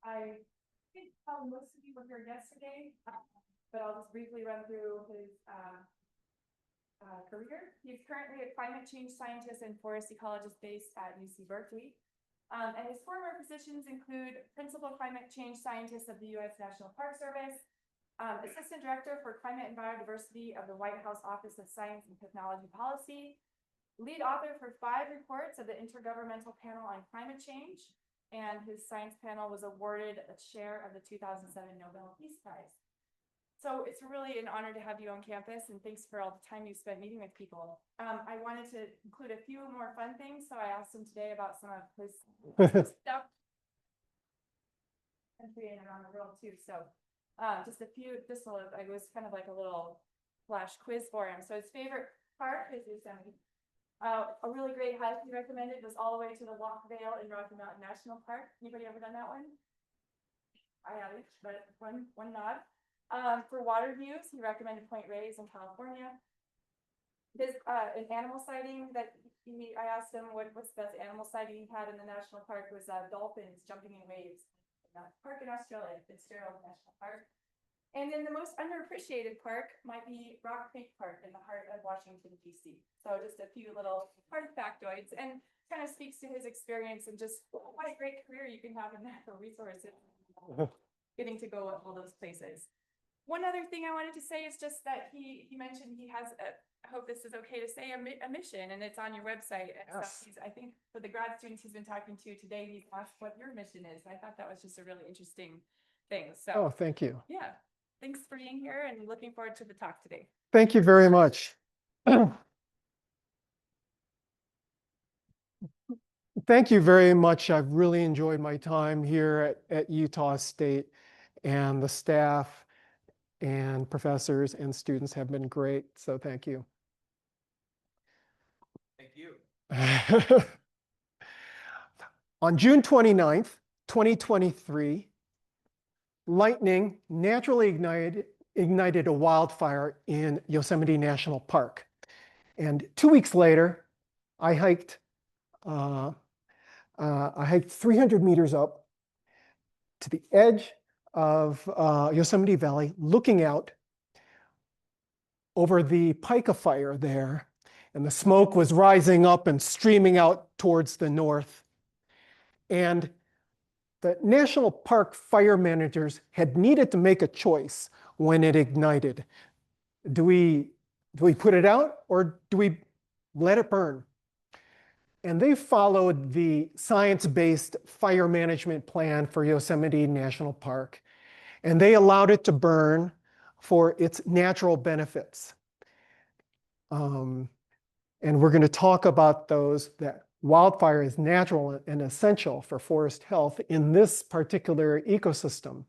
I think probably most of you were here yesterday, but I'll just briefly run through his career. He's currently a climate change scientist and forest ecologist based at UC Berkeley. And his former positions include Principal Climate Change Scientist of the U.S. National Park Service, Assistant Director for Climate and Biodiversity of the White House Office of Science and Technology Policy, lead author for 5 reports of the Intergovernmental Panel on Climate Change, and his science panel was awarded a share of the 2007 Nobel Peace Prize. So it's really an honor to have you on campus, and thanks for all the time you spent meeting with people. I wanted to include a few more fun things, so I asked him today about some of his stuff country and around the world too. So just a few, I was kind of like a little flash quiz for him. So his favorite park is Yosemite. A really great hike he recommended was all the way to the Walk Vale in Rocky Mountain National Park. Anybody ever done that one? I haven't, but one nod. For water views, he recommended Point Reyes in California. His an animal sighting that I asked him what's the best animal sighting he had in the national park was dolphins jumping in waves in a park in Australia, Fitzgerald National Park. And then the most underappreciated park might be Rock Creek Park in the heart of Washington, D.C. So just a few little hard factoids, and kind of speaks to his experience and just what a great career you can have in natural resources, getting to go all those places. One other thing I wanted to say is just that he mentioned he has I hope this is okay to say, a mission, and it's on your website. And yes. So I think for the grad students he's been talking to today, he's asked what your mission is. I thought that was just a really interesting thing. So thank you. Yeah. Thanks for being here and looking forward to the talk today. Thank you very much. Thank you very much. I've really enjoyed my time here at Utah State, and the staff and professors and students have been great. So thank you. Thank you. On June 29th, 2023, lightning naturally ignited a wildfire in Yosemite National Park. And 2 weeks later, I hiked 300 meters up to the edge of Yosemite Valley, looking out over the Pica fire there. And the smoke was rising up and streaming out towards the north. And the national park fire managers had needed to make a choice when it ignited. Do we put it out, or do we let it burn? And they followed the science-based fire management plan for Yosemite National Park. And they allowed it to burn for its natural benefits. And we're going to talk about those, that wildfire is natural and essential for forest health in this particular ecosystem.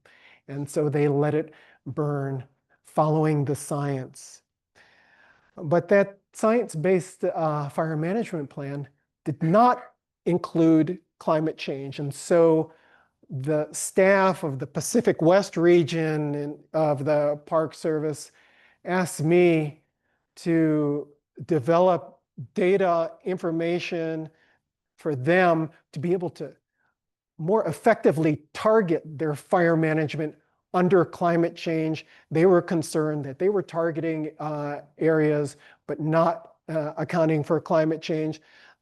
And so they let it burn following the science. But that science-based fire management plan did not include climate change. And so the staff of the Pacific West region of the Park Service asked me to develop data information for them to be able to more effectively target their fire management under climate change. They were concerned that they were targeting areas but not accounting for climate change.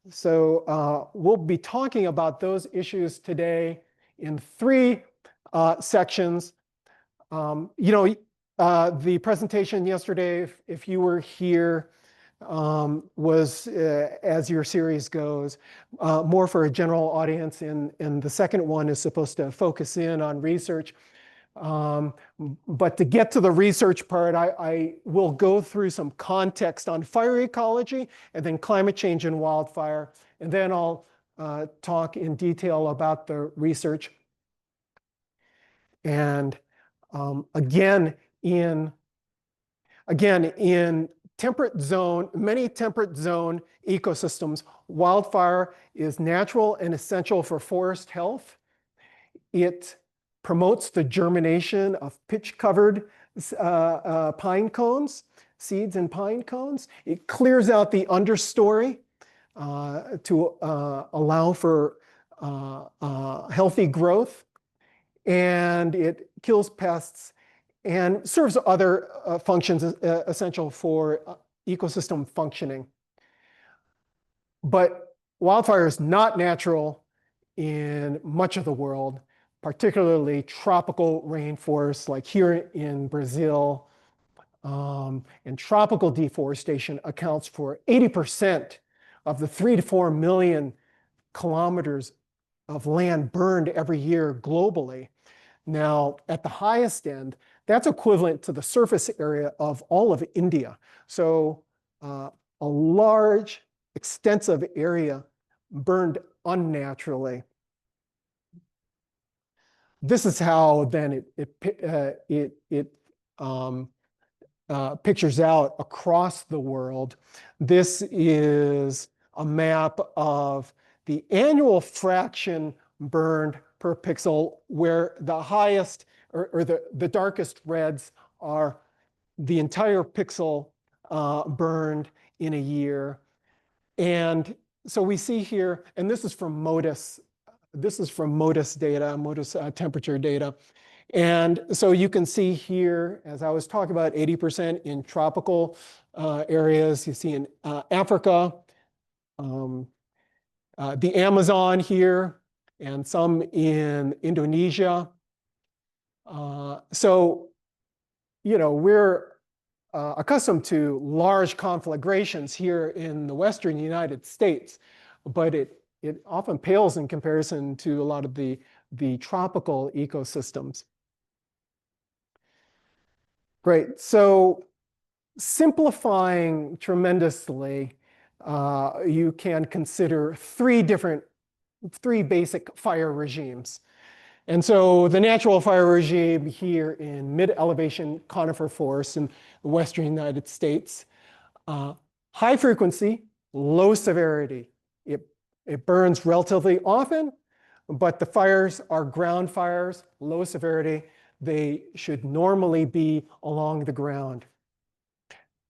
So we'll be talking about those issues today in 3 sections. The presentation yesterday, if you were here, was, as your series goes, more for a general audience, and the second one is supposed to focus in on research. But to get to the research part, I will go through some context on fire ecology and then climate change and wildfire, and then I'll talk in detail about the research. And again, in temperate zone, many temperate zone ecosystems, wildfire is natural and essential for forest health. It promotes the germination of pitch-covered pine cones, seeds in pine cones. It clears out the understory to allow for healthy growth. and it kills pests and serves other functions essential for ecosystem functioning. But wildfire is not natural in much of the world, particularly tropical rainforests like here in Brazil. And tropical deforestation accounts for 80% of the 3 to 4 million kilometers of land burned every year globally. Now, at the highest end, that's equivalent to the surface area of all of India. So a large, extensive area burned unnaturally. This is how then it pictures out across the world. This is a map of the annual fraction burned per pixel, where the highest or the darkest reds are the entire pixel burned in a year. And so we see here, and this is from MODIS. This is from MODIS data, MODIS temperature data. And so you can see here, as I was talking about, 80% in tropical areas. You see in Africa, the Amazon here, and some in Indonesia. So, you know, we're accustomed to large conflagrations here in the Western United States, but it often pales in comparison to a lot of the tropical ecosystems. Great. So simplifying tremendously, you can consider three basic fire regimes. And so the natural fire regime here in mid-elevation conifer forests in the Western United States, high frequency, low severity. It burns relatively often, but the fires are ground fires, low severity. They should normally be along the ground.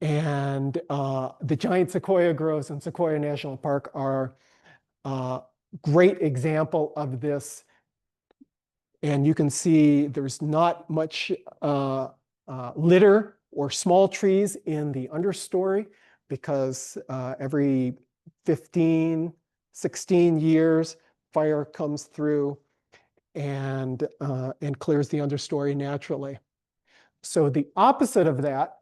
And the giant sequoia groves in Sequoia National Park are a great example of this. And you can see there's not much litter or small trees in the understory, because every 15, 16 years, fire comes through and clears the understory naturally. So the opposite of that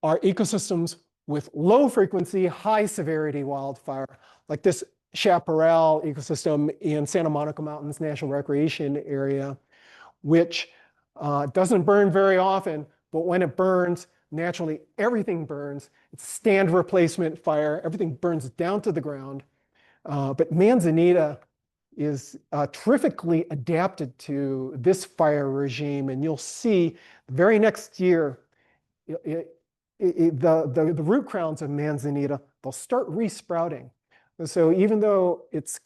are ecosystems with low frequency, high severity wildfire, like this chaparral ecosystem in Santa Monica Mountains National Recreation Area, which doesn't burn very often, but when it burns, naturally everything burns. It's stand replacement fire, everything burns down to the ground. But Manzanita is terrifically adapted to this fire regime, and you'll see the very next year, the root crowns of Manzanita, they'll start resprouting. So even though it's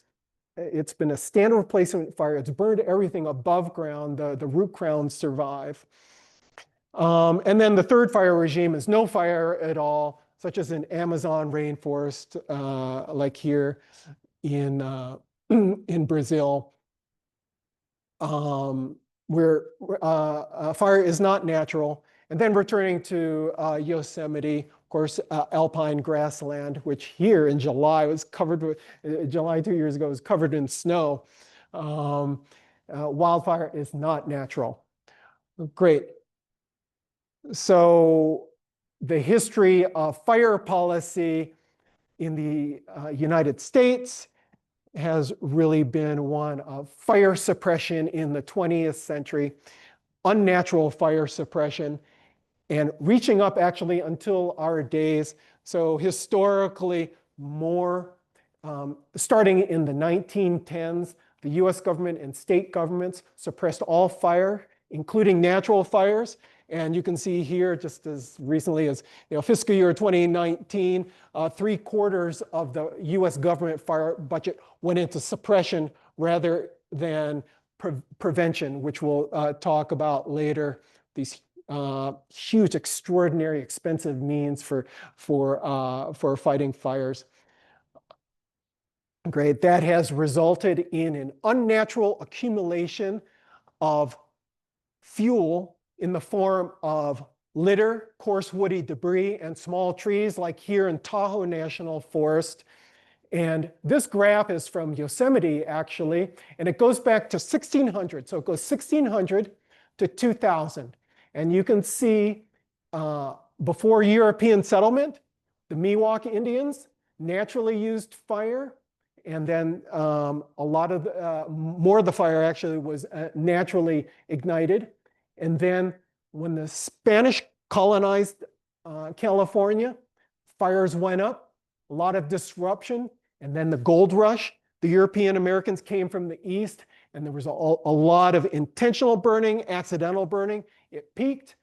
been a standard replacement fire, it's burned everything above ground, the root crowns survive. And then the third fire regime is no fire at all, such as in Amazon rainforest, like here in Brazil, where fire is not natural. And then returning to Yosemite, of course, alpine grassland, which here in July was covered with, July 2 years ago was covered in snow. Wildfire is not natural. Great. So the history of fire policy in the United States has really been one of fire suppression in the 20th century, unnatural fire suppression, and reaching up actually until our days. So historically, more starting in the 1910s, the US government and state governments suppressed all fire, including natural fires. And you can see here, just as recently as fiscal year 2019, 3/4 of the US government fire budget went into suppression rather than prevention, which we'll talk about later. These huge, extraordinary, expensive means for fighting fires. Great. That has resulted in an unnatural accumulation of fuel in the form of litter, coarse woody debris, and small trees, like here in Tahoe National Forest. And this graph is from Yosemite, actually, and it goes back to 1600. So it goes 1600 to 2000. And you can see before European settlement, the Miwok Indians naturally used fire. And then a lot of more of the fire actually was naturally ignited. And then when the Spanish colonized California, fires went up, a lot of disruption. And then the gold rush, the European Americans came from the east, and there was a lot of intentional burning, accidental burning. It peaked.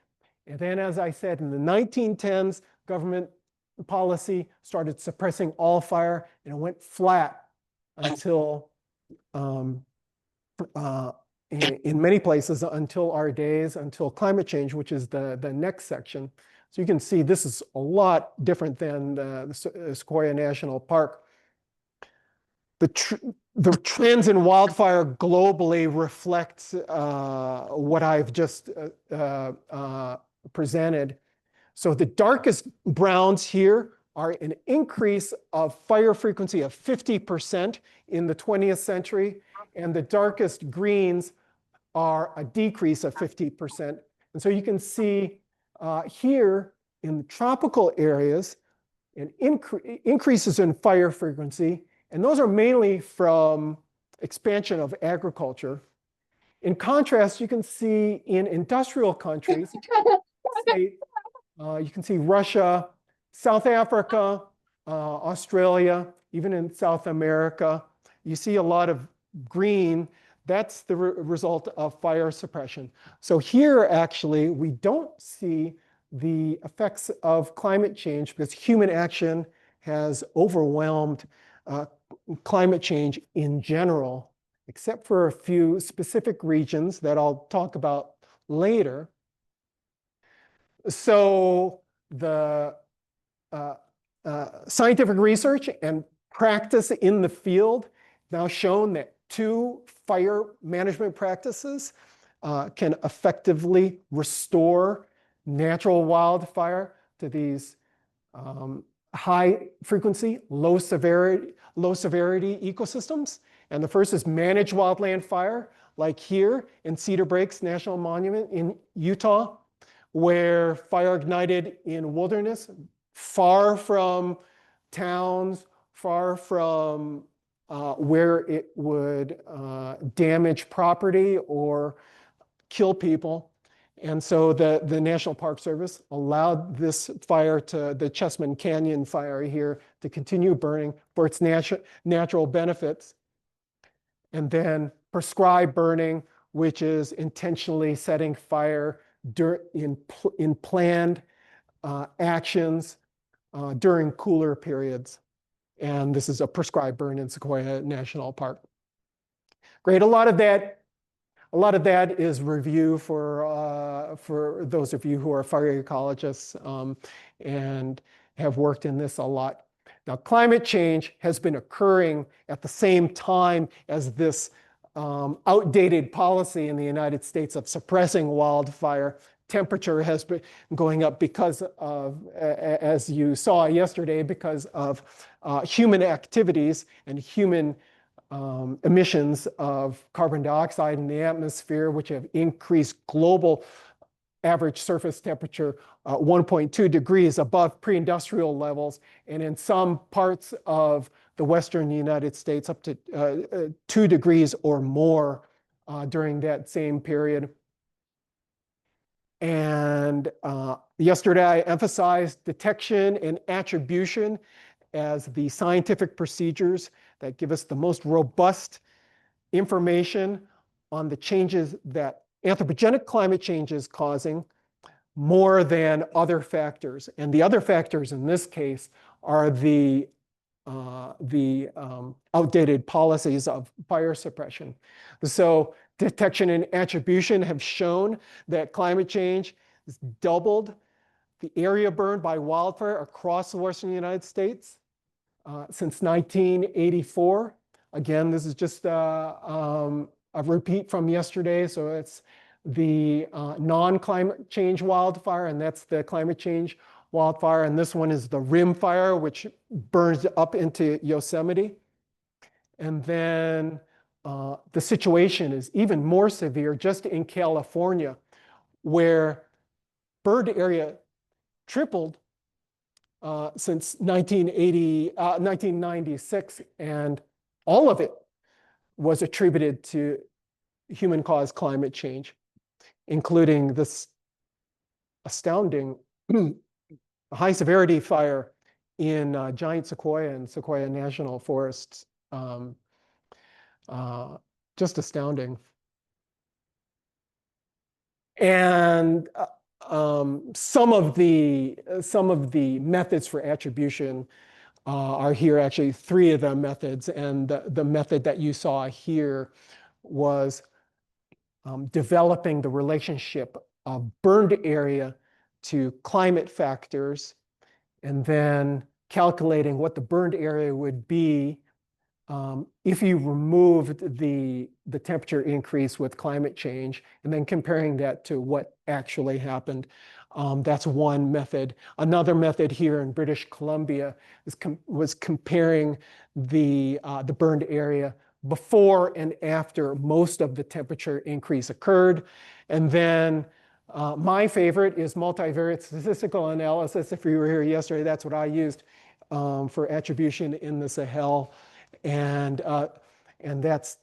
And then, as I said, in the 1910s, government policy started suppressing all fire, and it went flat until, in many places, until our days, until climate change, which is the next section. So you can see this is a lot different than the Sequoia National Park. The trends in wildfire globally reflect what I've just presented. So the darkest browns here are an increase of fire frequency of 50% in the 20th century, and the darkest greens are a decrease of 50%. And so you can see here in the tropical areas, increases in fire frequency, and those are mainly from expansion of agriculture. In contrast, you can see in industrial countries, you can see Russia, South Africa, Australia, even in South America, you see a lot of green. That's the result of fire suppression. So here, actually, we don't see the effects of climate change because human action has overwhelmed climate change in general, except for a few specific regions that I'll talk about later. So the scientific research and practice in the field now shown that 2 fire management practices can effectively restore natural wildfire to these high frequency, low severity ecosystems. And the first is manage wildland fire, like here in Cedar Breaks National Monument in Utah, where fire ignited in wilderness, far from towns, far from where it would damage property or kill people. And so the National Park Service allowed this fire, the Chessman Canyon fire here, to continue burning for its natural benefits. And then prescribed burning, which is intentionally setting fire in planned actions during cooler periods. And this is a prescribed burn in Sequoia National Park. Great, a lot of that is review for those of you who are fire ecologists and have worked in this a lot. Now, climate change has been occurring at the same time as this outdated policy in the United States of suppressing wildfire. Temperature has been going up because of, as you saw yesterday, because of human activities and human emissions of carbon dioxide in the atmosphere, which have increased global average surface temperature 1.2 degrees above pre-industrial levels, and in some parts of the western United States up to 2 degrees or more during that same period. And yesterday I emphasized detection and attribution as the scientific procedures that give us the most robust information on the changes that anthropogenic climate change is causing more than other factors. And the other factors in this case are the outdated policies of fire suppression. So detection and attribution have shown that climate change has doubled the area burned by wildfire across the western United States since 1984. Again, this is just a repeat from yesterday. So it's the non-climate change wildfire, and that's the climate change wildfire. And this one is the rim fire, which burns up into Yosemite. And then the situation is even more severe just in California, where bird area tripled since 1996, and all of it was attributed to human-caused climate change, including this astounding high-severity fire in giant sequoia and Sequoia National Forests. Just astounding. And some of the methods for attribution are here, actually 3 of the methods. And the method that you saw here was developing the relationship of burned area to climate factors, and then calculating what the burned area would be if you removed the temperature increase with climate change, and then comparing that to what actually happened. That's one method. Another method here in British Columbia was comparing the burned area before and after most of the temperature increase occurred. And then my favorite is multivariate statistical analysis. If you were here yesterday, that's what I used for attribution in the Sahel. And that's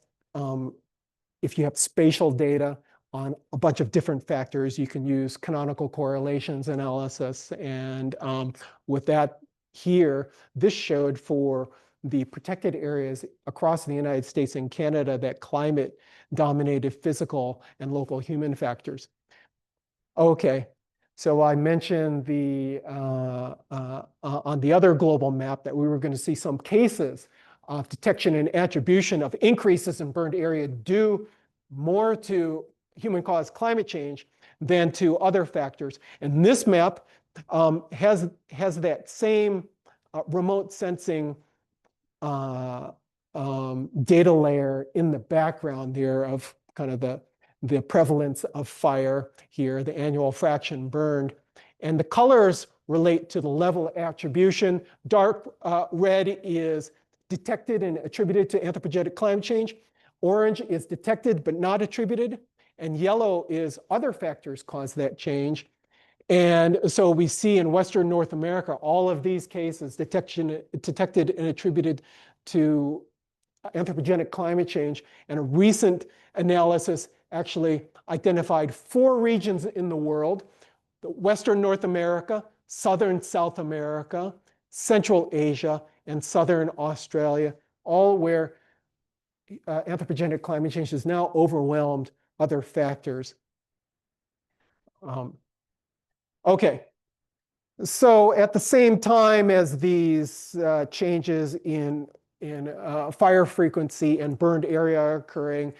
if you have spatial data on a bunch of different factors, you can use canonical correlations analysis. And with that here, this showed for the protected areas across the United States and Canada that climate dominated physical and local human factors. Okay, so I mentioned on the other global map that we were going to see some cases of detection and attribution of increases in burned area due more to human-caused climate change than to other factors. And this map has that same remote sensing data layer in the background there of kind of the prevalence of fire here, the annual fraction burned. And the colors relate to the level of attribution. Dark red is detected and attributed to anthropogenic climate change. Orange is detected but not attributed. And yellow is other factors cause that change. And so we see in Western North America, all of these cases detected and attributed to anthropogenic climate change. And a recent analysis actually identified 4 regions in the world: Western North America, Southern South America, Central Asia, and Southern Australia, all where anthropogenic climate change has now overwhelmed other factors. Okay, so at the same time as these changes in fire frequency and burned area are occurring,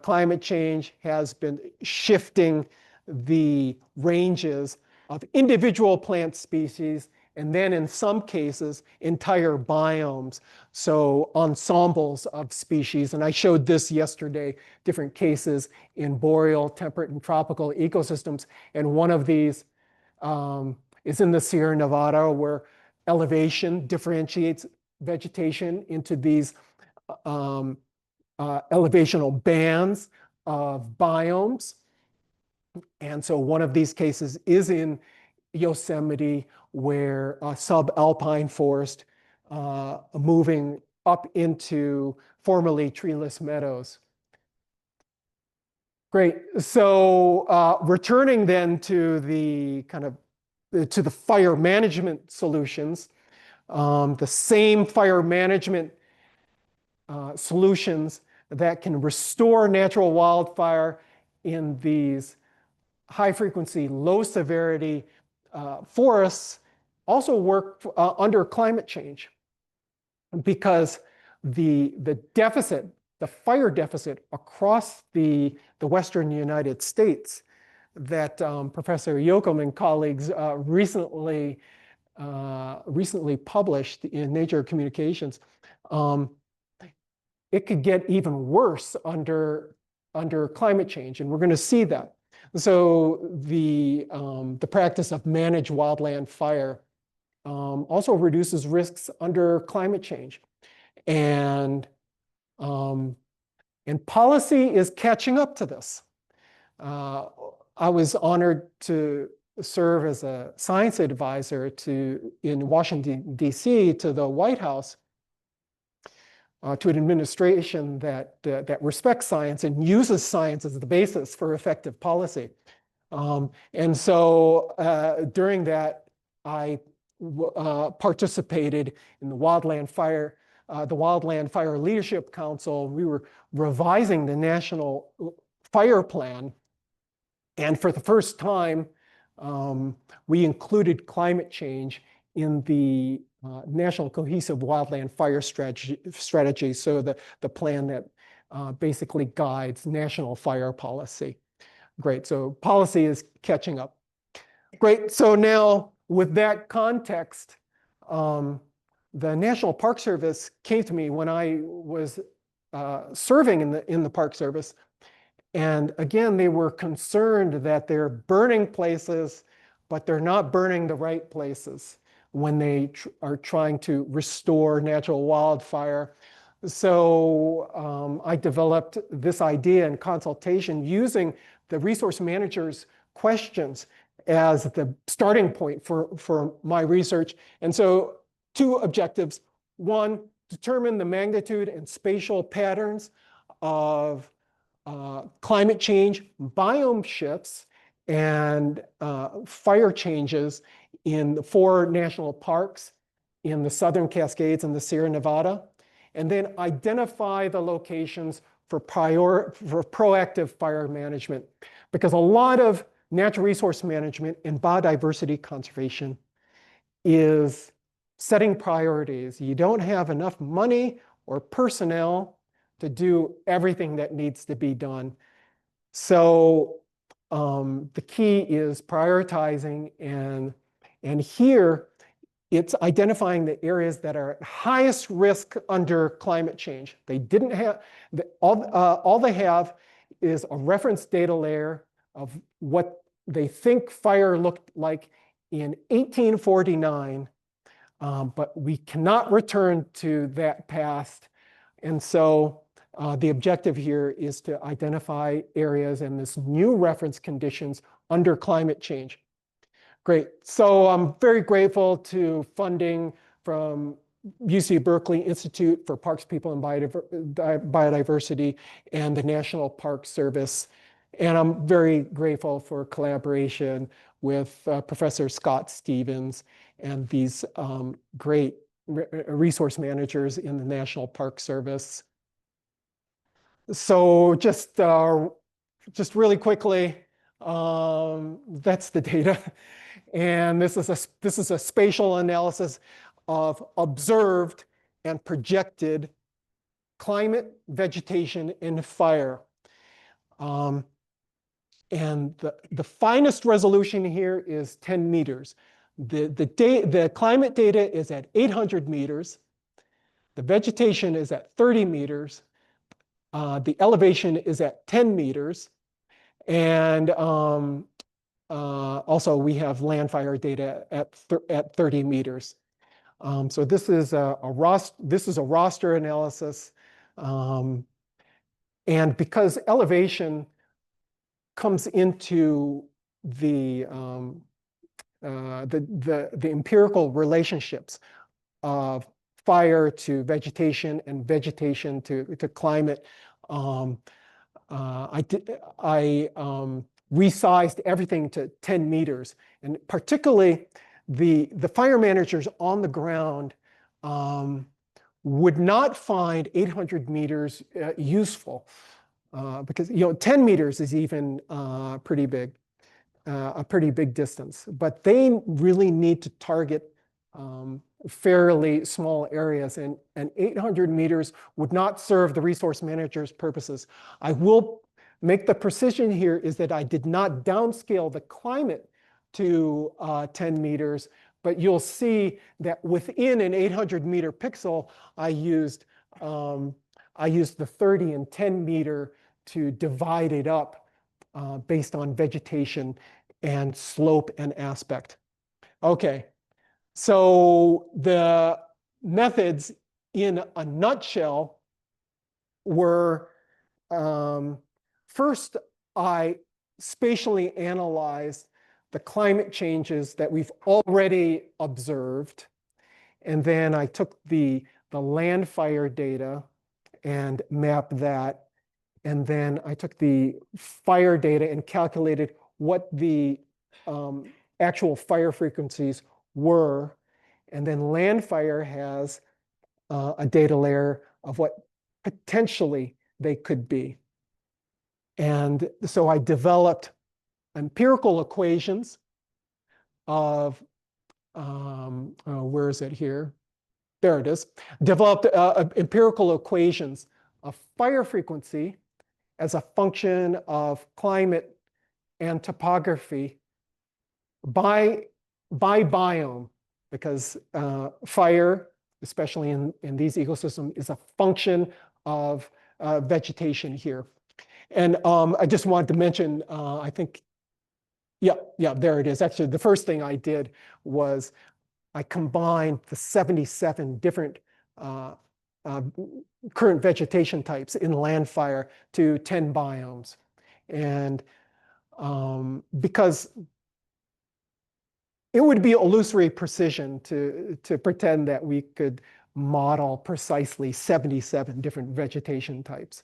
climate change has been shifting the ranges of individual plant species, and then in some cases, entire biomes, so ensembles of species. And I showed this yesterday, different cases in boreal, temperate, and tropical ecosystems. And one of these is in the Sierra Nevada, where elevation differentiates vegetation into these elevational bands of biomes. And so one of these cases is in Yosemite, where a subalpine forest moving up into formerly treeless meadows. Great. So returning then to the fire management solutions, the same fire management solutions that can restore natural wildfire in these high frequency, low severity forests also work under climate change, because the deficit, the fire deficit across the Western United States that Professor Yoakum and colleagues recently published in Nature Communications, it could get even worse under under climate change, and we're going to see that. So the practice of managed wildland fire also reduces risks under climate change. And policy is catching up to this. I was honored to serve as a science advisor in Washington, D.C. to the White House, to an administration that respects science and uses science as the basis for effective policy. And so during that, I participated in the Wildland Fire Leadership Council. We were revising the National Fire Plan. And for the first time, we included climate change in the National Cohesive Wildland Fire Strategy, so the plan that basically guides national fire policy. Great, so policy is catching up. Great, so now with that context, the National Park Service came to me when I was serving in the Park Service. And again, they were concerned that they're burning places, but they're not burning the right places when they are trying to restore natural wildfire. So I developed this idea in consultation using the resource manager's questions as the starting point for my research. And so 2 objectives. 1, determine the magnitude and spatial patterns of climate change, biome shifts, and fire changes in the 4 national parks in the Southern Cascades and the Sierra Nevada, and then identify the locations for proactive fire management. Because a lot of natural resource management and biodiversity conservation is setting priorities. You don't have enough money or personnel to do everything that needs to be done. So the key is prioritizing, and here it's identifying the areas that are at highest risk under climate change. They didn't have, all they have is a reference data layer of what they think fire looked like in 1849, but we cannot return to that past. And so the objective here is to identify areas and this new reference conditions under climate change. Great. So I'm very grateful to funding from UC Berkeley Institute for Parks, People, and Biodiversity and the National Park Service. And I'm very grateful for collaboration with Professor Scott Stevens and these great resource managers in the National Park Service. So just really quickly, that's the data. And this is a spatial analysis of observed and projected climate, vegetation, and fire. And the finest resolution here is 10 meters. The climate data is at 800 meters. The vegetation is at 30 meters. The elevation is at 10 meters. And also we have land fire data at 30 meters. So this is a roster analysis. And because elevation comes into the empirical relationships of fire to vegetation and vegetation to climate, I resized everything to 10 meters. And particularly the fire managers on the ground would not find 800 meters useful because 10 meters is even pretty big, a pretty big distance. But they really need to target fairly small areas, and 800 meters would not serve the resource manager's purposes. I will make the precision here is that I did not downscale the climate to 10 meters, but you'll see that within an 800 meter pixel, I used the 30 and 10 meter to divide it up based on vegetation and slope and aspect. Okay, so the methods in a nutshell were, first, I spatially analyzed the climate changes that we've already observed. And then I took the land fire data and mapped that. And then I took the fire data and calculated what the actual fire frequencies were. And then land fire has a data layer of what potentially they could be. And so I developed empirical equations of, where is it here? There it is. Developed empirical equations of fire frequency as a function of climate and topography by biome, because fire, especially in these ecosystems, is a function of vegetation here. And I just wanted to mention, I think, yeah, there it is. Actually, the first thing I did was I combined the 77 different current vegetation types in land fire to 10 biomes. And because it would be illusory precision to pretend that we could model precisely 77 different vegetation types.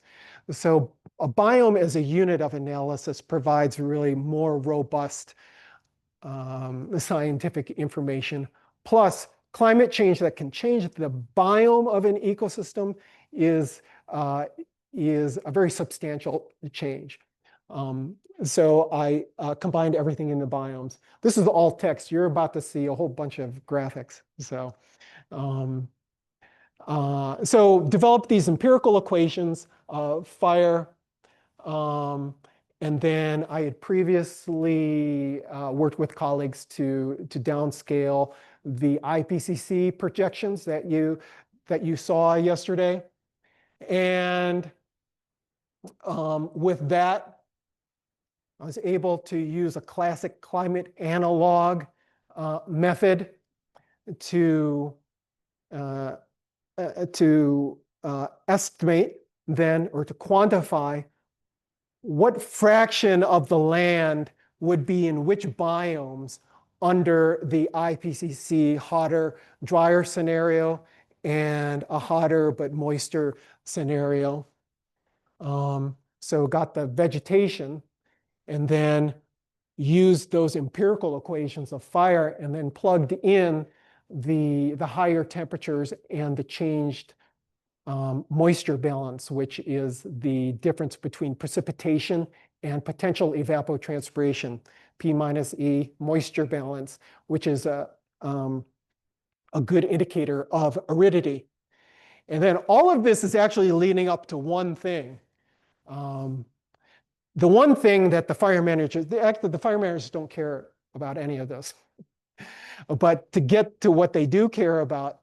So a biome as a unit of analysis provides really more robust scientific information. Plus, climate change that can change the biome of an ecosystem is a very substantial change. So I combined everything in the biomes. This is all text. You're about to see a whole bunch of graphics. So, so developed these empirical equations of fire. And then I had previously worked with colleagues to downscale the IPCC projections that you saw yesterday. And with that, I was able to use a classic climate analog method to estimate then, or to quantify what fraction of the land would be in which biomes under the IPCC hotter, drier scenario and a hotter but moister scenario. So got the vegetation and then used those empirical equations of fire and then plugged in the higher temperatures and the changed moisture balance, which is the difference between precipitation and potential evapotranspiration, P minus E, moisture balance, which is a good indicator of aridity. And then all of this is actually leading up to one thing. The one thing that the fire managers, the fire managers don't care about any of this. But to get to what they do care about,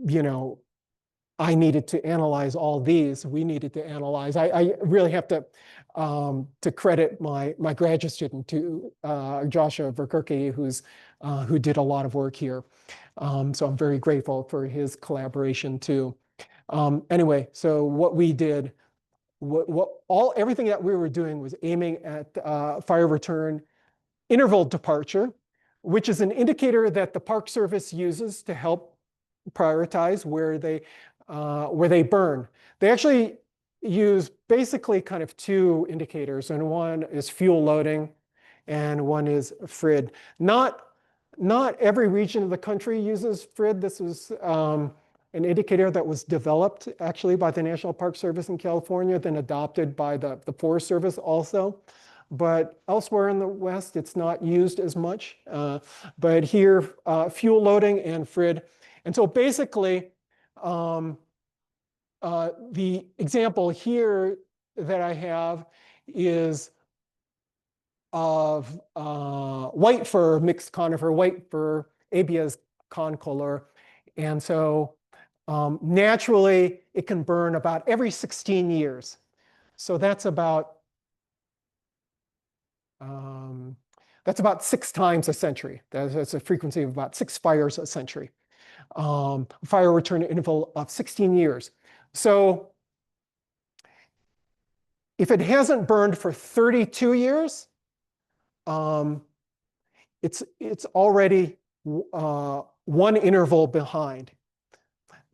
you know, I needed to analyze all these. We needed to analyze. I really have to credit my graduate student, to Joshua Verkerke, who did a lot of work here. So I'm very grateful for his collaboration too. Anyway, so what we did, everything that we were doing was aiming at fire return interval departure, which is an indicator that the Park Service uses to help prioritize where they burn. They actually use basically kind of two indicators, and one is fuel loading and one is FRID. Not every region of the country uses FRID. This was an indicator that was developed actually by the National Park Service in California, then adopted by the Forest Service also. But elsewhere in the West, it's not used as much. But here, fuel loading and FRID. And so basically, the example here that I have is of white fir, mixed conifer, white fir, Abies concolor. And so Naturally, it can burn about every 16 years. So that's about 6 times a century. That's a frequency of about 6 fires a century. Fire return interval of 16 years. So if it hasn't burned for 32 years, it's already one interval behind.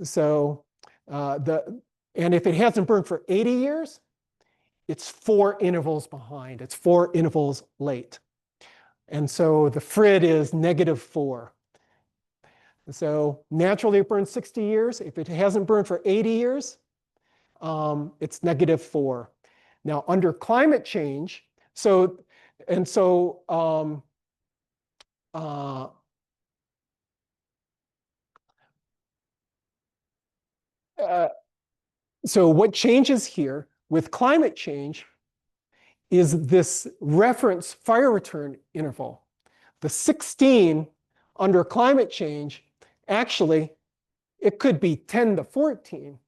So and if it hasn't burned for 80 years, it's 4 intervals behind. It's 4 intervals late. And so the FRID is -4. So naturally it burns 60 years. If it hasn't burned for 80 years, it's -4. Now under climate change, so what changes here with climate change is this reference fire return interval. The 16 under climate change, actually, it could be 10 to 14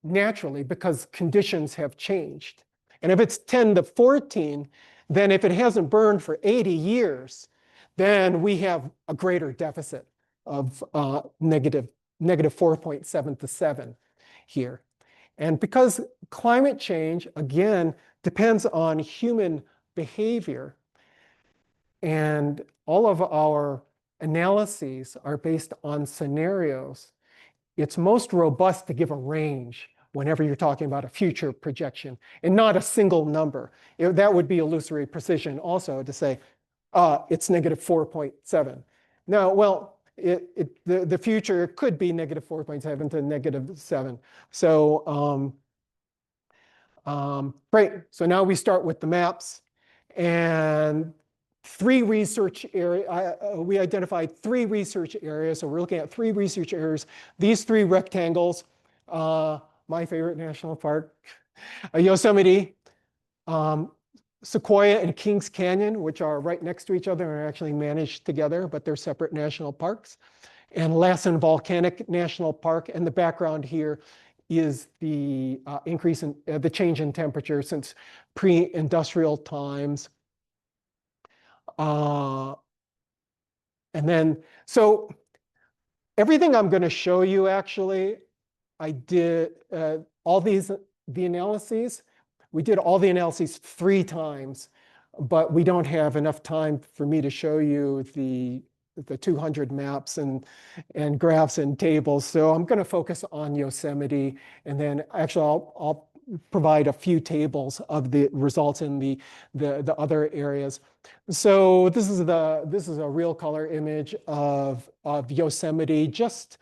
naturally because conditions have changed. And if it's 10 to 14, then if it hasn't burned for 80 years, then we have a greater deficit of -4.7 to 7 here. And because climate change, again, depends on human behavior, and all of our analyses are based on scenarios, it's most robust to give a range whenever you're talking about a future projection and not a single number. That would be illusory precision also to say, it's -4.7. Now, well, the future could be -4.7 to -7. So great. So now we start with the maps, and 3 research areas. We identified 3 research areas. So we're looking at 3 research areas. These 3 rectangles, my favorite national park, Yosemite, Sequoia and Kings Canyon, which are right next to each other and are actually managed together, but they're separate national parks, and Lassen Volcanic National Park. And the background here is the increase in the change in temperature since pre-industrial times. And then, so everything I'm going to show you, actually, I did all the analyses. We did all the analyses 3 times, but we don't have enough time for me to show you the 200 maps and graphs and tables. So I'm going to focus on Yosemite, and then actually I'll provide a few tables of the results in the other areas. So this is a real color image of Yosemite just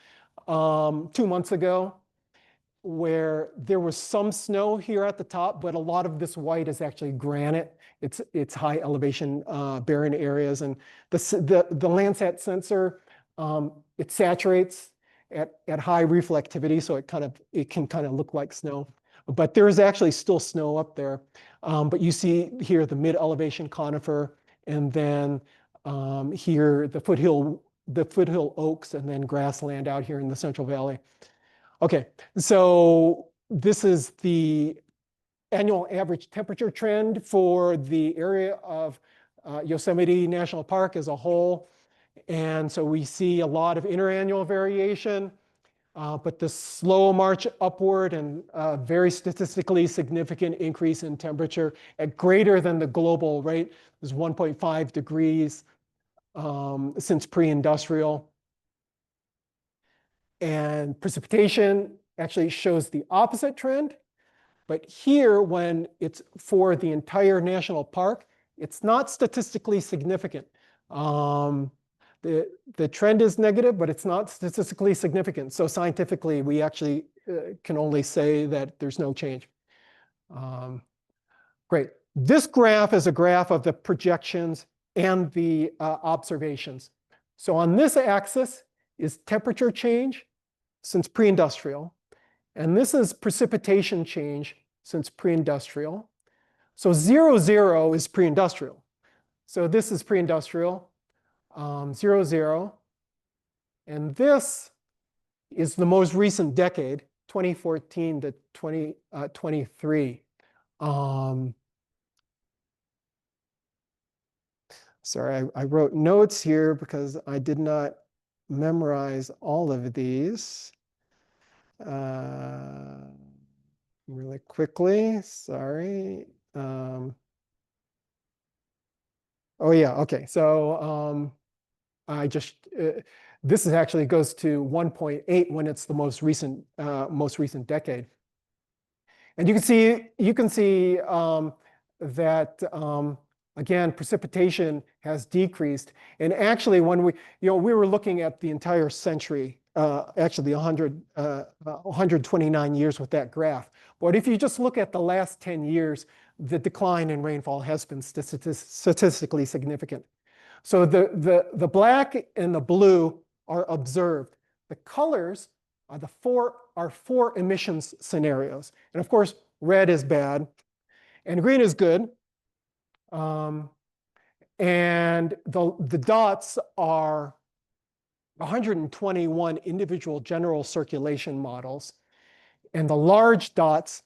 2 months ago, where there was some snow here at the top, but a lot of this white is actually granite. It's high elevation barren areas, and the Landsat sensor, it saturates at high reflectivity, so it can kind of look like snow. But there is actually still snow up there. But you see here the mid-elevation conifer, and then here the foothill oaks, and then grassland out here in the Central Valley. Okay, so this is the annual average temperature trend for the area of Yosemite National Park as a whole. And so we see a lot of interannual variation, but the slow march upward and very statistically significant increase in temperature at greater than the global rate is 1.5 degrees since pre-industrial. And precipitation actually shows the opposite trend. But here, when it's for the entire national park, it's not statistically significant. The trend is negative, but it's not statistically significant. So scientifically, we actually can only say that there's no change. Great. This graph is a graph of the projections and the observations. So on this axis is temperature change since pre-industrial, and this is precipitation change since pre-industrial. So 0, 0 is pre-industrial. So this is pre-industrial, 0, 0. And this is the most recent decade, 2014 to 2023. Sorry, I wrote notes here because I did not memorize all of these. Really quickly, sorry. Oh yeah, okay. So I just this is actually goes to 1.8 when it's the most recent decade. And you can see that again, precipitation has decreased. And actually, when we were looking at the entire century, actually 129 years with that graph. But if you just look at the last 10 years, the decline in rainfall has been statistically significant. So the black and the blue are observed. The colors are four emissions scenarios. And of course, red is bad and green is good. And the dots are 121 individual general circulation models. And the large dots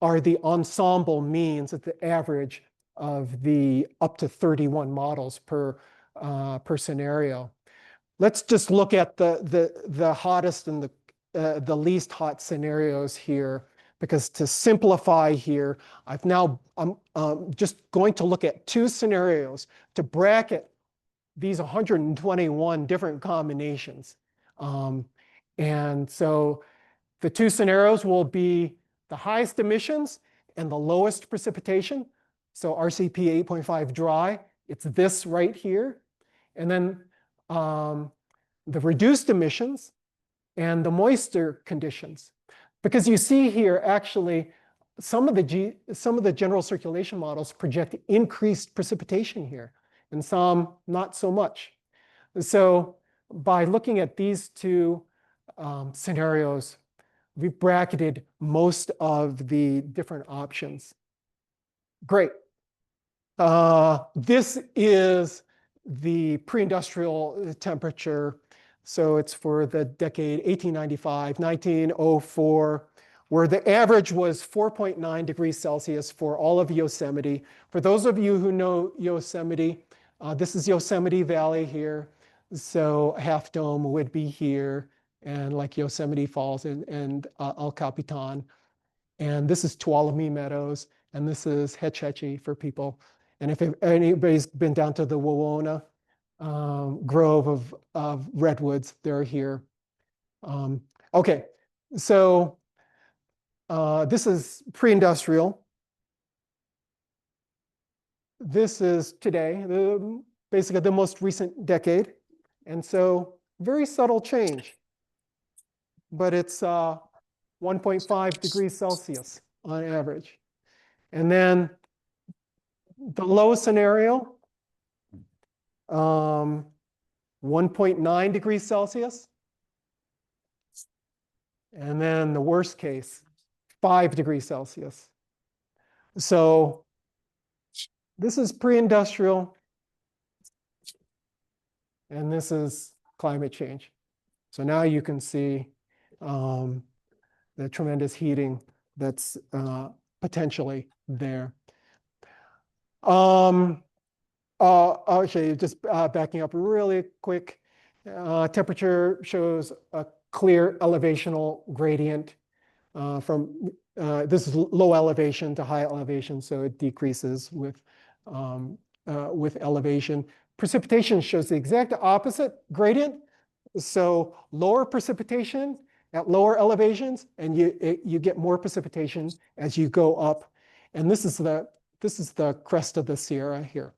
are the ensemble means at the average of the up to 31 models per scenario. Let's just look at the hottest and the least hot scenarios here, because to simplify here, I'm just going to look at two scenarios to bracket these 121 different combinations. And so the two scenarios will be the highest emissions and the lowest precipitation. So RCP 8.5 dry, it's this right here. And then the reduced emissions and the moisture conditions. Because you see here, actually, some of the general circulation models project increased precipitation here, and some not so much. So by looking at these two scenarios, we've bracketed most of the different options. Great. This is the pre-industrial temperature. So it's for the decade 1895, 1904, where the average was 4.9 degrees Celsius for all of Yosemite. For those of you who know Yosemite, this is Yosemite Valley here. So Half Dome would be here, and like Yosemite Falls and El Capitan. And this is Tuolumne Meadows, and this is Hetch Hetchy for people. And if anybody's been down to the Wawona grove of redwoods, they're here. Okay, so this is pre-industrial. This is today, basically the most recent decade. And so very subtle change, but it's 1.5 degrees Celsius on average. And then the low scenario, 1.9 degrees Celsius. And then the worst case, 5 degrees Celsius. So this is pre-industrial, and this is climate change. So now you can see the tremendous heating that's potentially there. Okay, just backing up really quick. Temperature shows a clear elevational gradient from this is low elevation to high elevation, so it decreases with elevation. Precipitation shows the exact opposite gradient. So lower precipitation at lower elevations, and you get more precipitation as you go up. And this is the crest of the Sierra here.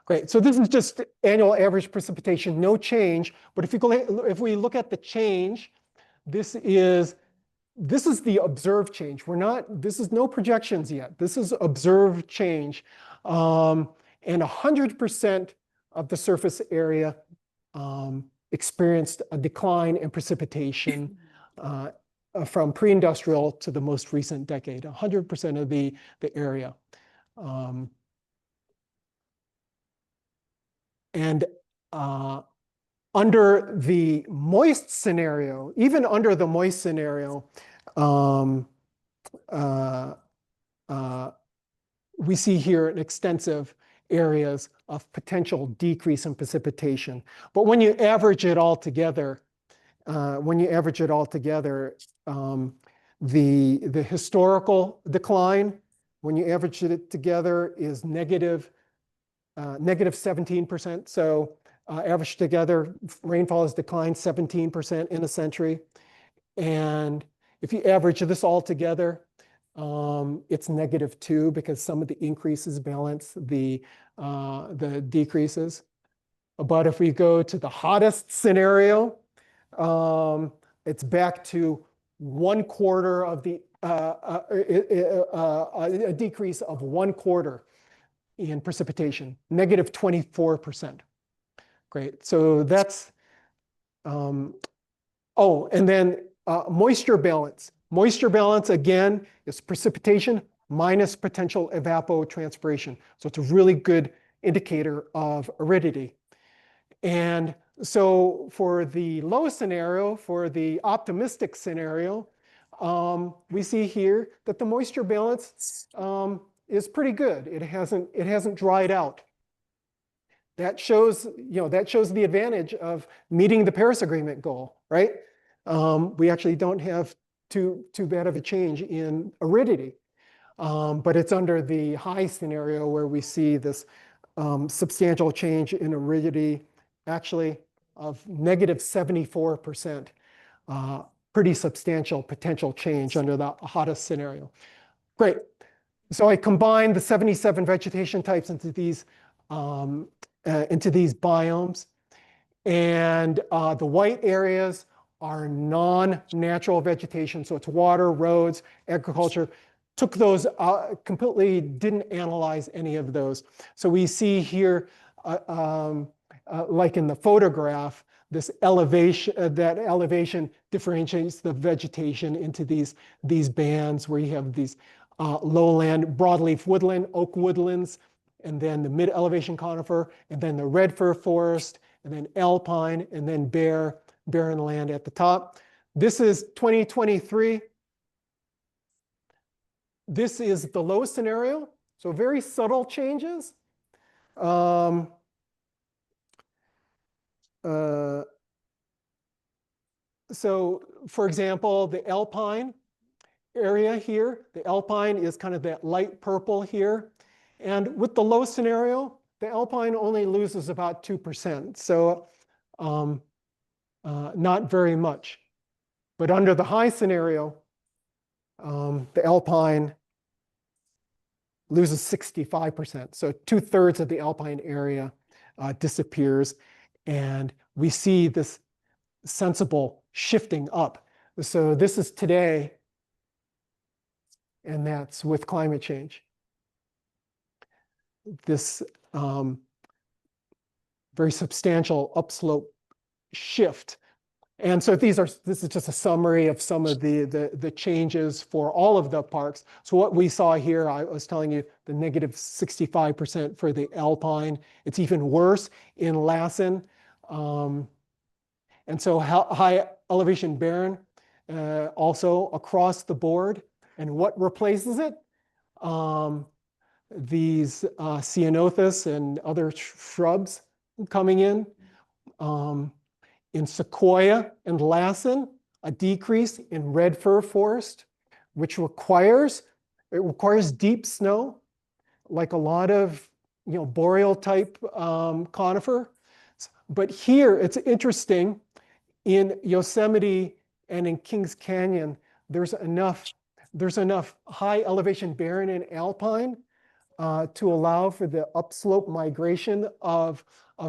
Great. So this is just annual average precipitation, no change. But if we look at the change, this is the observed change. This is no projections yet. This is observed change. And 100% of the surface area experienced a decline in precipitation from pre-industrial to the most recent decade, 100% of the area. And under the moist scenario, even under the moist scenario, um, uh, uh, we see here an extensive areas of potential decrease in precipitation. But when you average it all together, the historical decline, when you average it together, is negative 17%. So averaged together, rainfall has declined 17% in a century. And if you average this all together, it's -2 because some of the increases balance the decreases. But if we go to the hottest scenario, it's back to 1/4 of the a decrease of 1/4 in precipitation, -24%. Great. So that's oh, and then moisture balance. Moisture balance, again, is precipitation minus potential evapotranspiration. So it's a really good indicator of aridity. And so for the low scenario, for the optimistic scenario, we see here that the moisture balance is pretty good. It hasn't dried out. That shows the advantage of meeting the Paris Agreement goal, right? We actually don't have too bad of a change in aridity, but it's under the high scenario where we see this substantial change in aridity, actually of -74%. Pretty substantial potential change under the hottest scenario. Great. So I combined the 77 vegetation types into these biomes. And the white areas are non-natural vegetation. So it's water, roads, agriculture. Took those out, completely didn't analyze any of those. So we see here, like in the photograph, this elevation, that elevation differentiates the vegetation into these bands where you have these lowland, broadleaf woodland, oak woodlands, and then the mid-elevation conifer, and then the red fir forest, and then alpine, and then barren land at the top. This is 2023. This is the low scenario, so very subtle changes. So for example, the alpine area here, the alpine is kind of that light purple here. And with the low scenario, the alpine only loses about 2%. So not very much. But under the high scenario, the alpine loses 65%. So 2/3 of the alpine area disappears. And we see this sensible shifting up. So this is today, and that's with climate change. This very substantial upslope shift. And so this is just a summary of some of the changes for all of the parks. So what we saw here, I was telling you, the -65% for the alpine. It's even worse in Lassen. And so high elevation barren also across the board. And what replaces it? These ceanothus and other shrubs coming in. In Sequoia and Lassen, a decrease in red fir forest, which requires deep snow, like a lot of boreal type conifer. But here it's interesting, in Yosemite and in Kings Canyon, there's enough high elevation barren and alpine to allow for the upslope migration of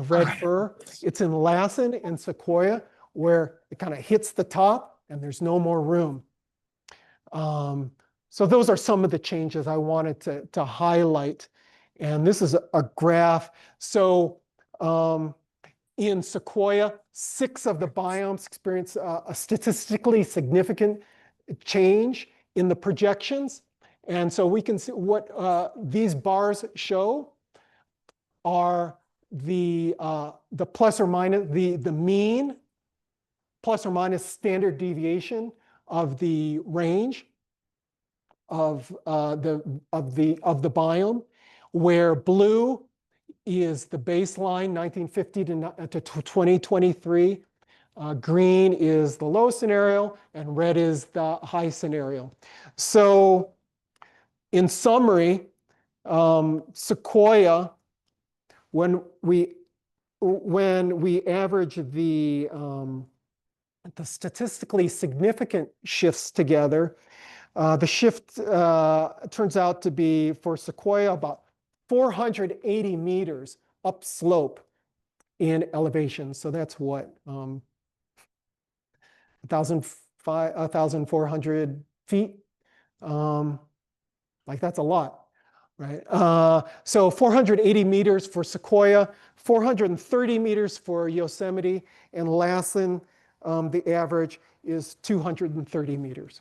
red fir. It's in Lassen and Sequoia where it kind of hits the top and there's no more room. So those are some of the changes I wanted to highlight. And this is a graph. So in Sequoia, 6 of the biomes experience a statistically significant change in the projections. And so we can see what these bars show are the plus or minus, the mean plus or minus standard deviation of the range of the biome, where blue is the baseline 1950 to 2023. Green is the low scenario, and red is the high scenario. So in summary, Sequoia, when we average the statistically significant shifts together, the shift turns out to be for Sequoia about 480 meters upslope in elevation. So that's what, 1,400 feet. Like that's a lot, right? So 480 meters for Sequoia, 430 meters for Yosemite, and Lassen, the average is 230 meters.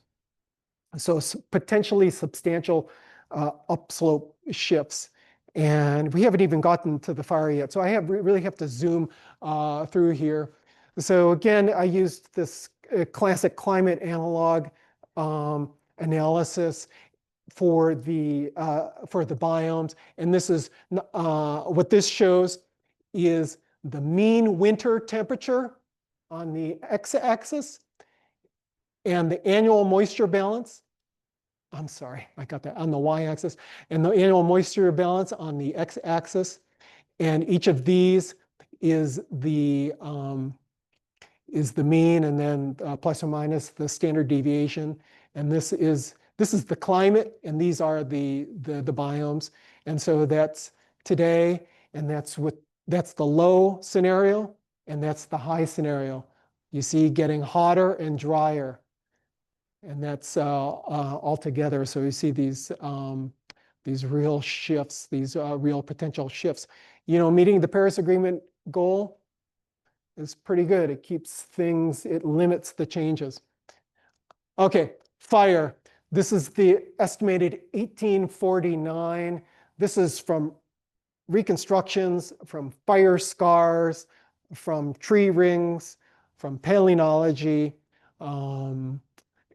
So potentially substantial upslope shifts. And we haven't even gotten to the fire yet. So I really have to zoom through here. So again, I used this classic climate analog analysis for the biomes. And this is what this shows is the mean winter temperature on the x-axis and the annual moisture balance. I'm sorry, I got that on the y-axis, and the annual moisture balance on the x-axis. And each of these is the mean, and then plus or minus the standard deviation. And this is the climate, and these are the biomes. And so that's today, and that's the low scenario, and that's the high scenario. You see getting hotter and drier. And that's all together. So you see these real shifts, these real potential shifts. You know, meeting the Paris Agreement goal is pretty good. It keeps things, it limits the changes. Okay, fire. This is the estimated 1849. This is from reconstructions, from fire scars, from tree rings, from paleontology.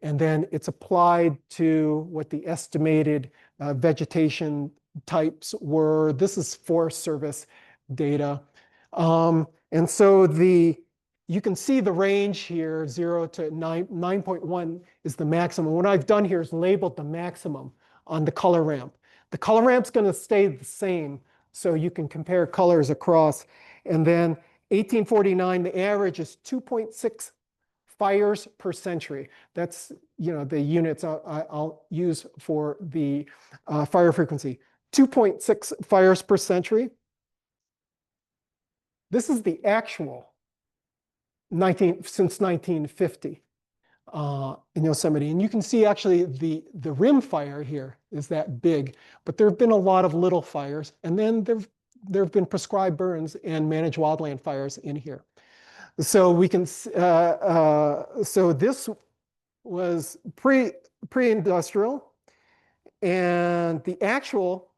And then it's applied to what the estimated vegetation types were. This is Forest Service data. And so you can see the range here, 0 to 9.1 is the maximum. What I've done here is labeled the maximum on the color ramp. The color ramp's going to stay the same, so you can compare colors across. And then 1849, the average is 2.6 fires per century. That's, you know, the units I'll use for the fire frequency. 2.6 fires per century. This is the actual since 1950 in Yosemite. And you can see actually the rim fire here is that big, but there have been a lot of little fires. And then there have been prescribed burns and managed wildland fires in here. So we can, so this was pre-industrial, and the actual,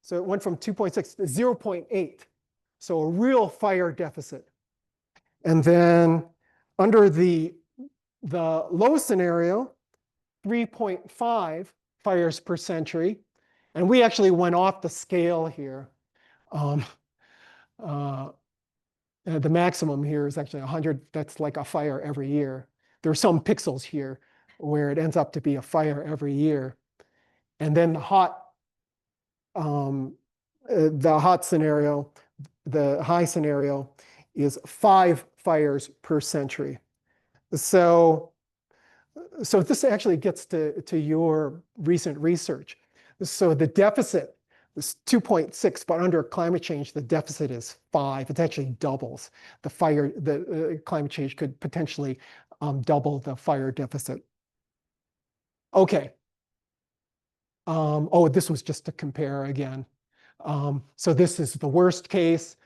so it went from 2.6 to 0.8. So a real fire deficit. And then under the low scenario, 3.5 fires per century. And we actually went off the scale here. The maximum here is actually 100. That's like a fire every year. There are some pixels here where it ends up to be a fire every year. And then the hot scenario, the high scenario is 5 fires per century. So this actually gets to your recent research. So the deficit is 2.6, but under climate change, the deficit is 5. It actually doubles. The climate change could potentially double the fire deficit. Okay. Oh, this was just to compare again. So this is the worst case.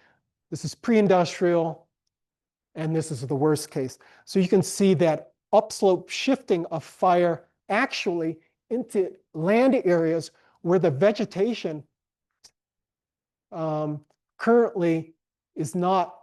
This is pre-industrial, and this is the worst case. So you can see that upslope shifting of fire actually into land areas where the vegetation currently is not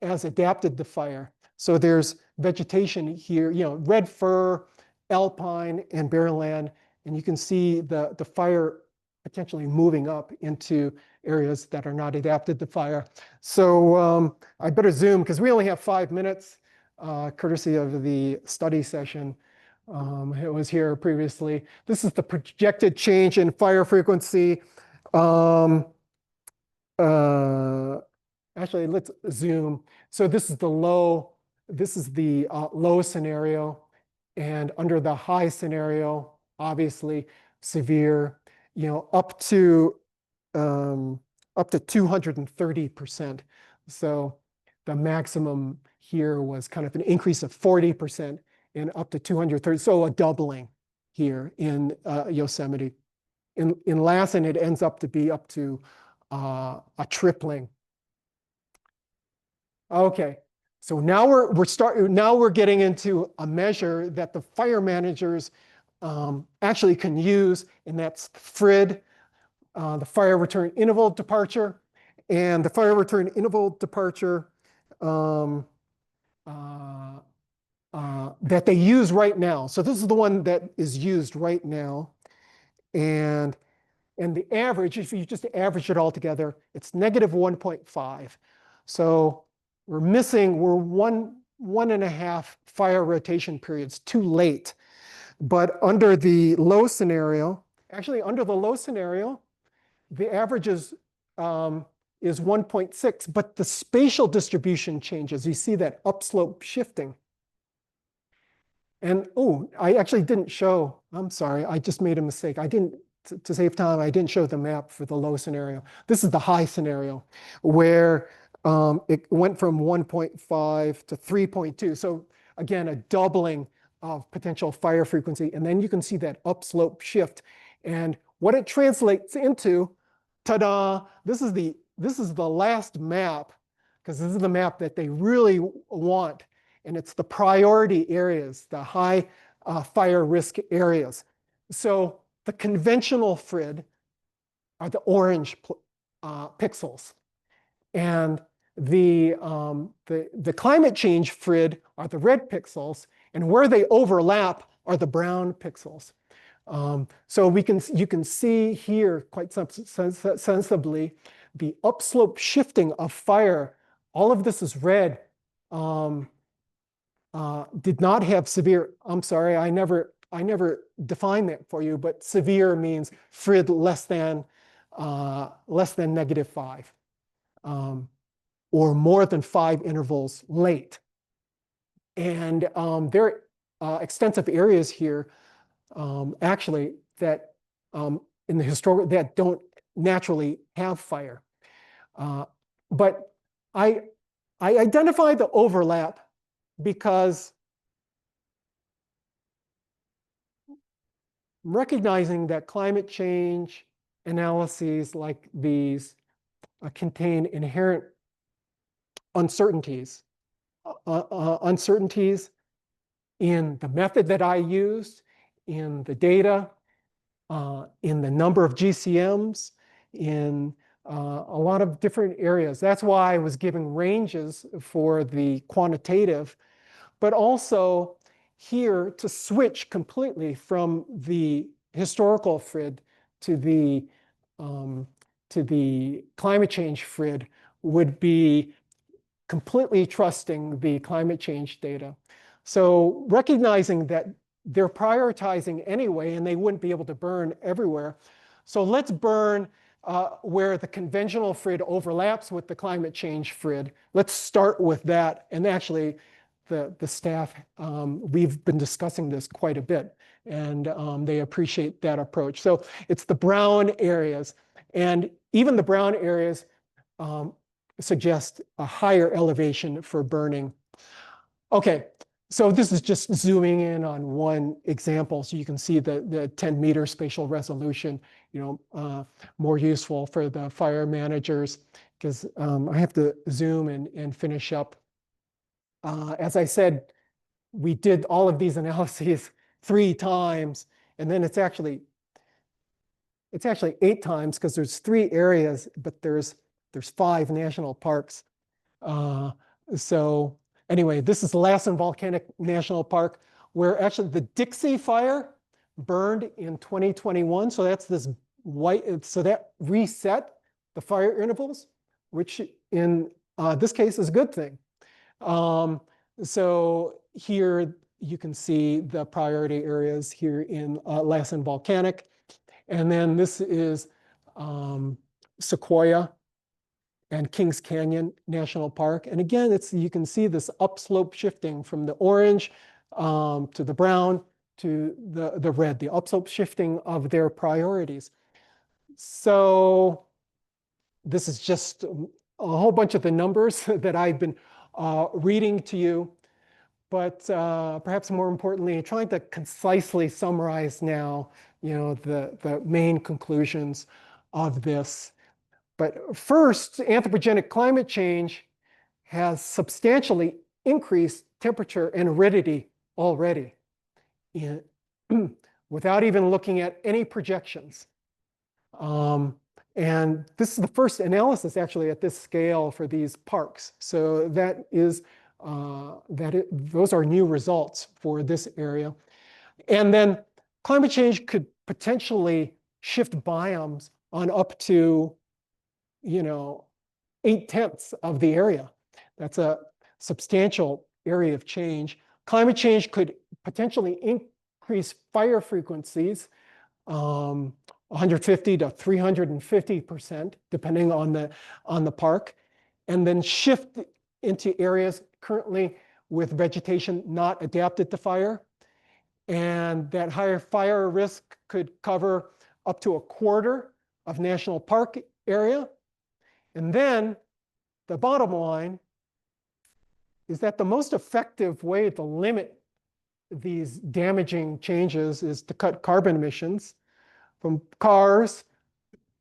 as adapted to fire. So there's vegetation here, red fir, alpine, and barrenland, and you can see the fire potentially moving up into areas that are not adapted to fire. So I better zoom because we only have 5 minutes, courtesy of the study session. It was here previously. This is the projected change in fire frequency. Actually, let's zoom. So this is the low scenario, and under the high scenario, obviously severe, up to 230%. So the maximum here was kind of an increase of 40% and up to 230. So a doubling here in Yosemite. In Lassen, it ends up to be up to a tripling. Okay, so now we're getting into a measure that the fire managers actually can use, and that's FRID, the fire return interval departure, and the fire return interval departure that they use right now. So this is the one that is used right now, and the average, if you just average it all together, it's negative 1.5. So we're 1.5 fire rotation periods too late. But under the low scenario, the average is 1.6, but the spatial distribution changes. You see that upslope shifting. And I actually didn't show, I'm sorry, I just made a mistake. To save time, I didn't show the map for the low scenario. This is the high scenario where it went from 1.5 to 3.2. So again, a doubling of potential fire frequency. And then you can see that upslope shift. And what it translates into, ta-da, this is the last map, because this is the map that they really want. And it's the priority areas, the high fire risk areas. So the conventional FRID are the orange pixels. And the climate change FRID are the red pixels. And where they overlap are the brown pixels. So you can see here quite sensibly the upslope shifting of fire. All of this is red. Did not have severe, I'm sorry, I never defined that for you, but severe means FRID less than -5, or more than 5 intervals late. And there are extensive areas here, actually, that in the historical, that don't naturally have fire. But I identify the overlap because recognizing that climate change analyses like these contain inherent uncertainties. Uncertainties in the method that I used, in the data, in the number of GCMs, in a lot of different areas. That's why I was giving ranges for the quantitative, but also here to switch completely from the historical FRID to the climate change FRID would be completely trusting the climate change data. So recognizing that they're prioritizing anyway, and they wouldn't be able to burn everywhere. So let's burn where the conventional FRID overlaps with the climate change FRID. Let's start with that. And actually, the staff, we've been discussing this quite a bit, and they appreciate that approach. So it's the brown areas, and even the brown areas suggest a higher elevation for burning. Okay, so this is just zooming in on one example, so you can see the 10-meter spatial resolution, more useful for the fire managers, because I have to zoom and finish up. As I said, we did all of these analyses 3 times, and then it's actually 8 times because there's 3 areas, but there's 5 national parks. Uh, so anyway, this is Lassen Volcanic National Park, where actually the Dixie Fire burned in 2021. So that's this white, so that reset the fire intervals, which in this case is a good thing. So here you can see the priority areas here in Lassen Volcanic. And then this is Sequoia and Kings Canyon National Park. And again, you can see this upslope shifting from the orange to the brown to the red, the upslope shifting of their priorities. So this is just a whole bunch of the numbers that I've been reading to you, but perhaps more importantly, trying to concisely summarize now, the main conclusions of this. But first, anthropogenic climate change has substantially increased temperature and aridity already, without even looking at any projections. And this is the first analysis actually at this scale for these parks. So those are new results for this area. And then climate change could potentially shift biomes on up to 8/10 of the area. That's a substantial area of change. Climate change could potentially increase fire frequencies 150 to 350%, depending on the park, and then shift into areas currently with vegetation not adapted to fire. And that higher fire risk could cover up to a quarter of national park area. And then the bottom line is that the most effective way to limit these damaging changes is to cut carbon emissions from cars,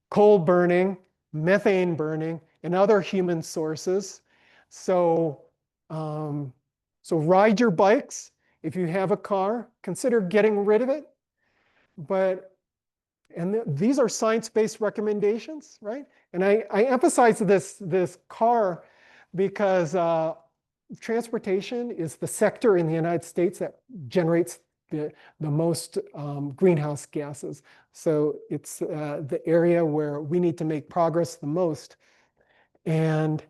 coal burning, methane burning, and other human sources. So, so ride your bikes. If you have a car, consider getting rid of it. These are science-based recommendations, right? And I emphasize this car because transportation is the sector in the United States that generates the most greenhouse gases. So it's the area where we need to make progress the most. And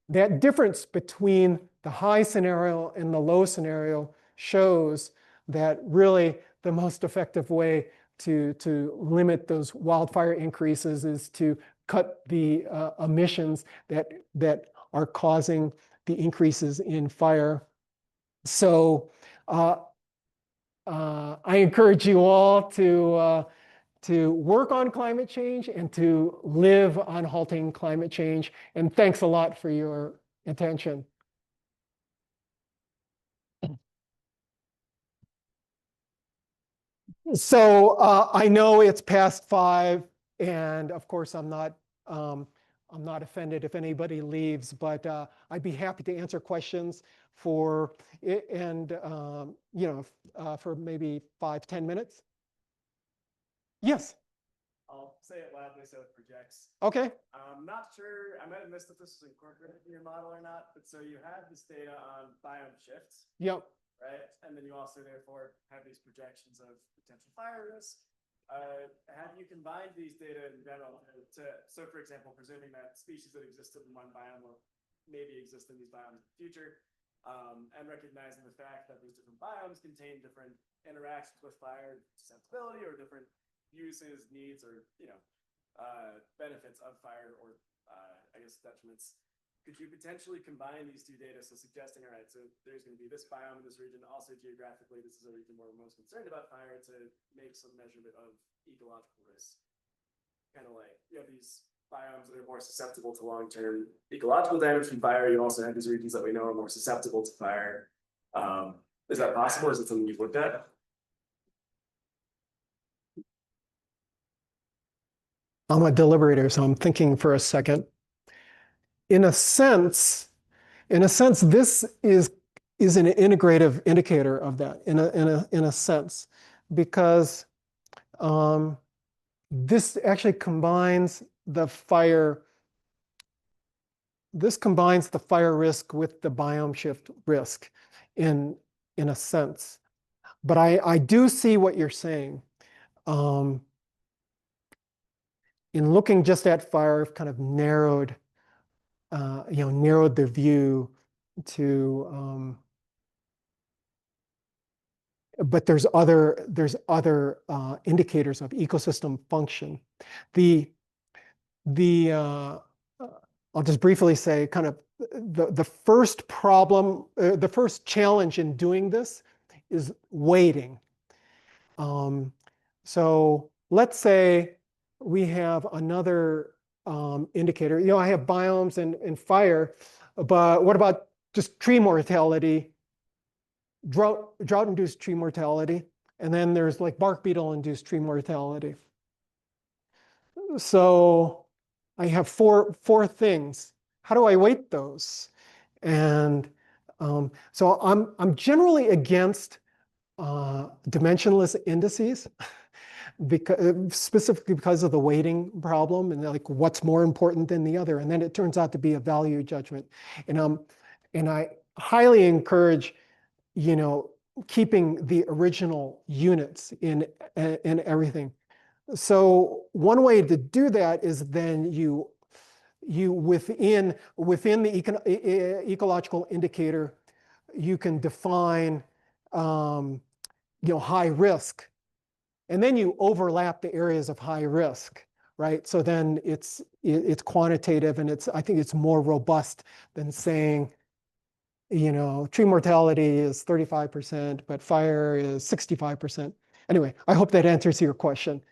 that difference between the high scenario and the low scenario shows that really the most effective way to limit those wildfire increases is to cut the emissions that are causing the increases in fire. So I encourage you all to work on climate change and to live on halting climate change. And thanks a lot for your attention. So I know it's past 5, and of course I'm not offended if anybody leaves, but I'd be happy to answer questions for it, and for maybe 5-10 minutes. Yes. I'll say it loudly so it projects. Okay. I'm not sure, I might have missed if this was incorporated in your model or not, but so you have this data on biome shifts, Yep. right? And then you also therefore have these projections of potential fire risk. Have you combined these data in general so for example, presuming that species that existed in one biome will maybe exist in these biomes in the future, and recognizing the fact that these different biomes contain different interactions with fire susceptibility or different uses, needs, or benefits of fire, or I guess detriments. Could you potentially combine these two data? So suggesting, all right, so there's going to be this biome in this region. Also geographically, this is a region where we're most concerned about fire, to make some measurement of ecological risk. Kind of like you have these biomes that are more susceptible to long-term ecological damage from fire. You also have these regions that we know are more susceptible to fire. Is that possible? Is it something you've looked at? I'm a deliberator, so I'm thinking for a second. In a sense, this is an integrative indicator of that. In a sense, because this actually combines the fire this combines the fire risk with the biome shift risk in a sense. But I do see what you're saying. In looking just at fire, I've kind of narrowed the view to, but there's other indicators of ecosystem function. I'll just briefly say kind of the first problem, the first challenge in doing this is weighting. So let's say we have another indicator. I have biomes and fire, but what about just tree mortality, drought-induced tree mortality, and then there's like bark beetle-induced tree mortality. So I have four things. How do I weight those? And so I'm generally against dimensionless indices, specifically because of the weighting problem and like what's more important than the other. And then it turns out to be a value judgment. And I highly encourage, keeping the original units in everything. So one way to do that is then you within the ecological indicator, you can define high risk, and then you overlap the areas of high risk, right? So then it's quantitative, and I think it's more robust than saying, tree mortality is 35%, but fire is 65%. Anyway, I hope that answers your question.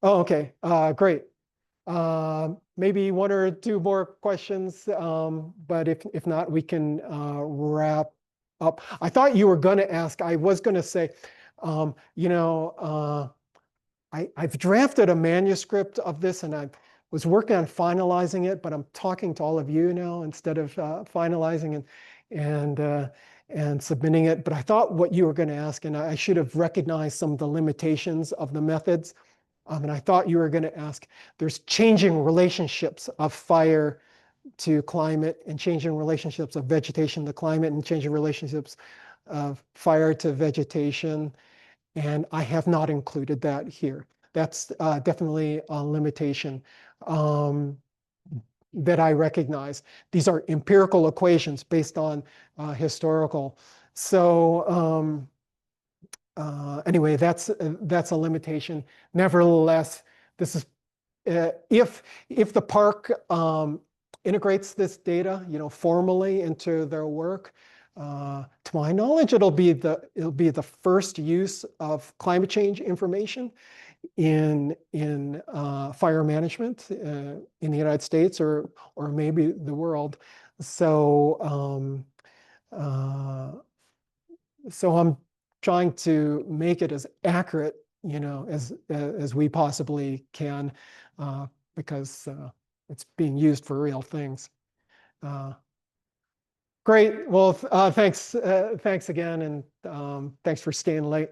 Oh, okay, great. Maybe one or two more questions, but if not, we can wrap up. I thought you were going to ask, I was going to say, I've drafted a manuscript of this, and I was working on finalizing it, but I'm talking to all of you now instead of finalizing and submitting it. But I thought what you were going to ask, and I should have recognized some of the limitations of the methods. And I thought you were going to ask, there's changing relationships of fire to climate, and changing relationships of vegetation to climate, and changing relationships of fire to vegetation. And I have not included that here. That's definitely a limitation that I recognize. These are empirical equations based on historical. So anyway, that's a limitation. Nevertheless, this is if the park integrates this data, formally into their work. To my knowledge, it'll be the first use of climate change information in fire management in the United States or maybe the world. So so I'm trying to make it as accurate, as we possibly can, because it's being used for real things. Great. Well, thanks again, and thanks for staying late.